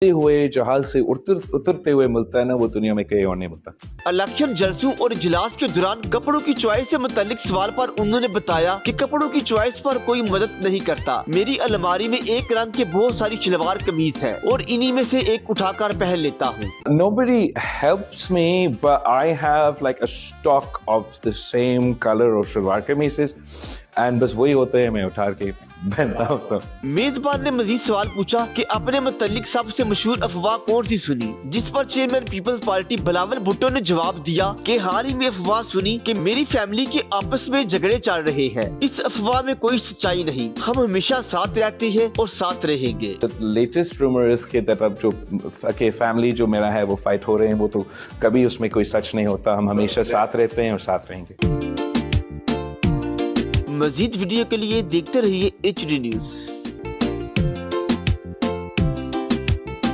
हुए जहाज से उतरते हुए मिलता है ना, वो दुनिया में कहीं और नहीं मिलता। इलेक्शन जलसों और इजलास के दौरान कपड़ों की चॉइस से मुतालिक सवाल पर उन्होंने बताया कि कपड़ों की चॉइस पर कोई मदद नहीं करता। मेरी अलमारी में एक रंग के बहुत सारी शलवार कमीज है और इन्हीं में से एक उठाकर पहन लेता हूँ। Nobody helps me, but I have like a stock of the same color of salwar kameez, and बस वही होते हैं, मैं उठा के पहनता हूँ। मेजबान ने मजीद सवाल पूछा कि अपने मुतालिक सबसे मशहूर अफवाह कौन सी सुनी, जिस पर चेयरमैन पीपल्स पार्टी बिलावल भुट्टो ने जवाब दिया कि हाल ही में अफवाह सुनी कि मेरी फैमिली के आपस में झगड़े चल रहे हैं। इस अफवाह में कोई सच्चाई नहीं, हम हमेशा साथ रहते हैं और साथ रहेंगे। लेटेस्ट रूमर इज कि अब जो फैमिली जो मेरा है वो फाइट हो रहे हैं, वो तो कभी उसमें कोई सच नहीं होता। हम हमेशा साथ रहते हैं और साथ रहेंगे। मजीद वीडियो के लिए देखते रहिए HD न्यूज़।